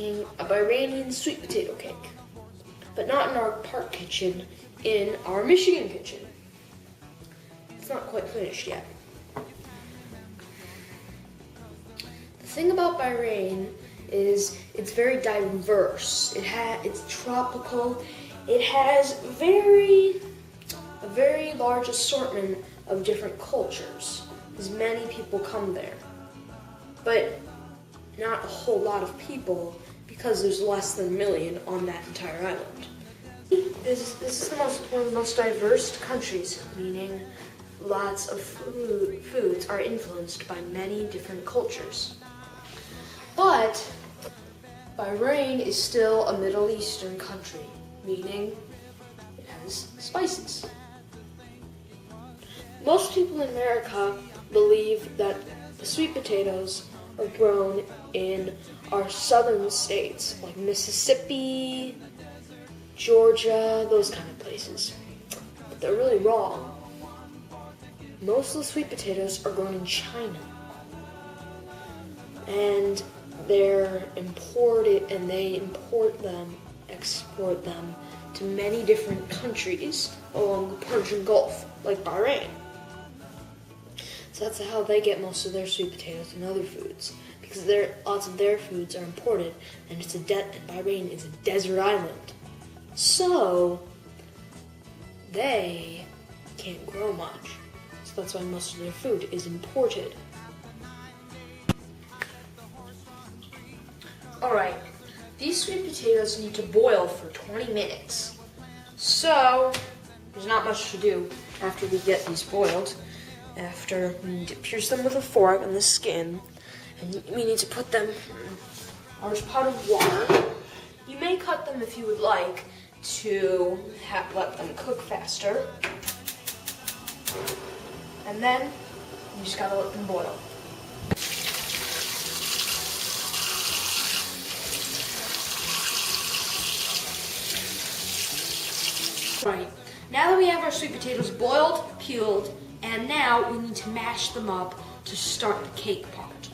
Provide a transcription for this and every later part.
making a Bahraini sweet potato cake. But not in our park kitchen, in our Michigan kitchen. It's not quite finished yet. The thing about Bahrain is it's very diverse. It's tropical. It has a very large assortment of different cultures, as many people come there. But not a whole lot of people, because there's less than 1 million on that entire island. This is one of the most diverse countries, meaning lots of foods are influenced by many different cultures. But Bahrain is still a Middle Eastern country, meaning it has spices. Most people in America believe that the sweet potatoes are grown in our southern states, like Mississippi, Georgia, those kind of places. But they're really wrong. Most of the sweet potatoes are grown in China. And they're imported, and they export them to many different countries along the Persian Gulf, like Bahrain. So that's how they get most of their sweet potatoes and other foods, because lots of their foods are imported, and Bahrain is a desert island. So they can't grow much. So that's why most of their food is imported. Alright, these sweet potatoes need to boil for 20 minutes. So there's not much to do after we get these boiled. After, we need to pierce them with a fork in the skin, and we need to put them in a large pot of water. You may cut them if you would like to let them cook faster. And then you just gotta let them boil. Right, now that we have our sweet potatoes boiled, peeled, and now we need to mash them up to start the cake part.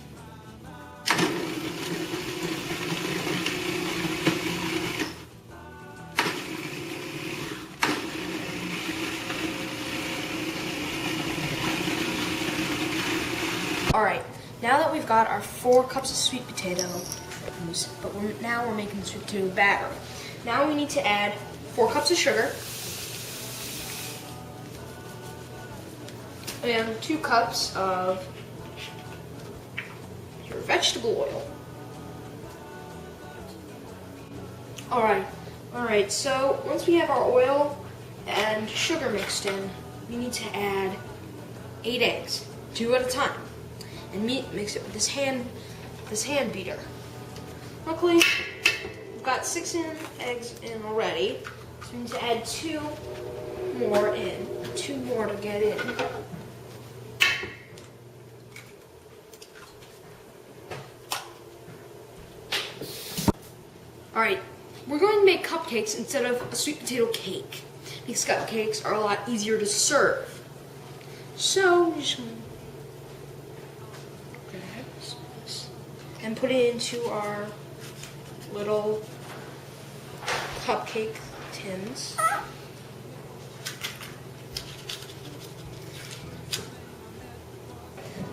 Alright, now that we've got our 4 cups of sweet potato, now we're making the sweet potato batter. Now we need to add 4 cups of sugar, and 2 cups of your vegetable oil. Alright, so once we have our oil and sugar mixed in, we need to add 8 eggs, 2 at a time, and mix it with this hand beater. Luckily, we've got 6 eggs in already, so we need to add 2 more to get in. Alright, we're going to make cupcakes instead of a sweet potato cake, because cupcakes are a lot easier to serve. So, we're just going to grab this and put it into our little cupcake tins.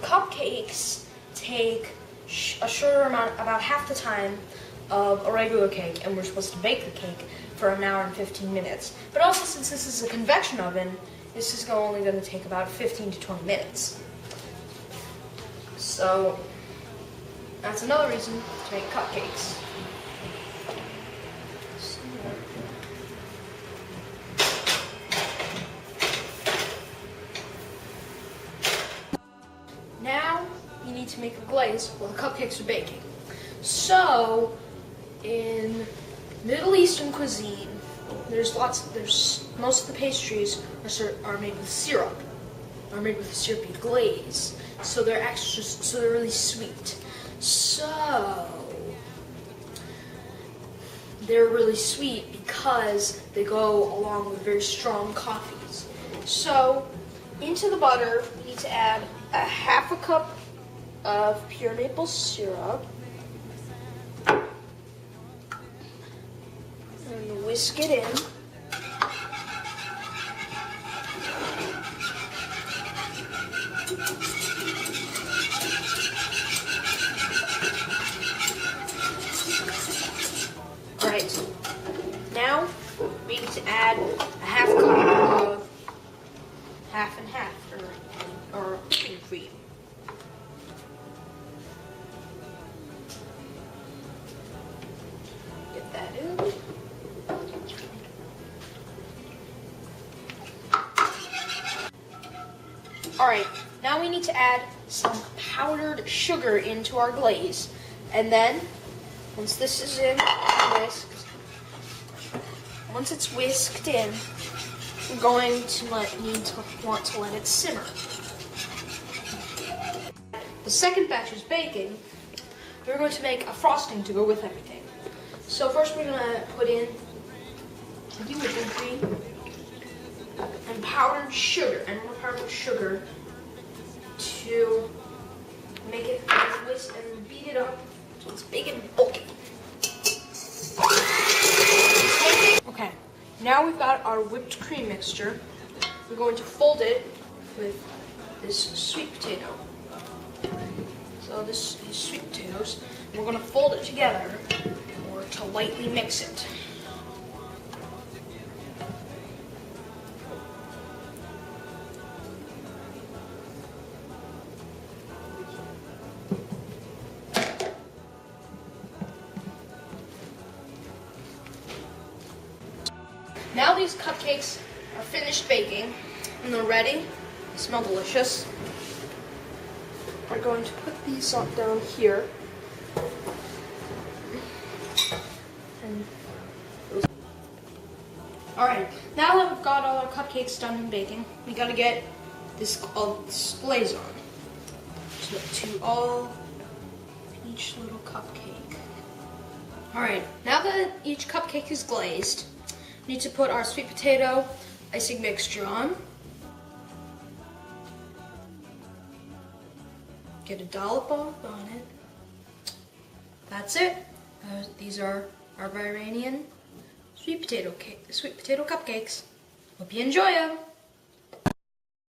Cupcakes take a shorter amount, about half the time of a regular cake, and we're supposed to bake the cake for 1 hour and 15 minutes. But also, since this is a convection oven, this is only going to take about 15 to 20 minutes. So that's another reason to make cupcakes. Now you need to make a glaze while the cupcakes are baking. So in Middle Eastern cuisine, most of the pastries are made with syrup, are made with a syrupy glaze. So they're really sweet. So they're really sweet because they go along with very strong coffees. So into the butter, we need to add a half a cup of pure maple syrup. whisk it in. Alright, now we need to add a half cup of half and half, or whipping cream. Get that in. Alright, now we need to add some powdered sugar into our glaze. And then, once this is in, whisked, once it's whisked in, we're going to want to let it simmer. The second batch is baking. We're going to make a frosting to go with everything. So first we're going to put in the whipping cream and powdered sugar, and more powdered sugar to make it whisk and beat it up so it's big and bulky. Okay, now we've got our whipped cream mixture. We're going to fold it with this sweet potato. So these sweet potatoes, we're going to fold it together or to lightly mix it. Now these cupcakes are finished baking and they're ready. They smell delicious. We're going to put these down here. Alright, now that we've got all our cupcakes done and baking, we gotta get this glaze on to each little cupcake. Alright, now that each cupcake is glazed, we need to put our sweet potato icing mixture on. Get a dollop on it. That's it. These are our Bahrainian sweet potato cupcakes. Hope you enjoy them.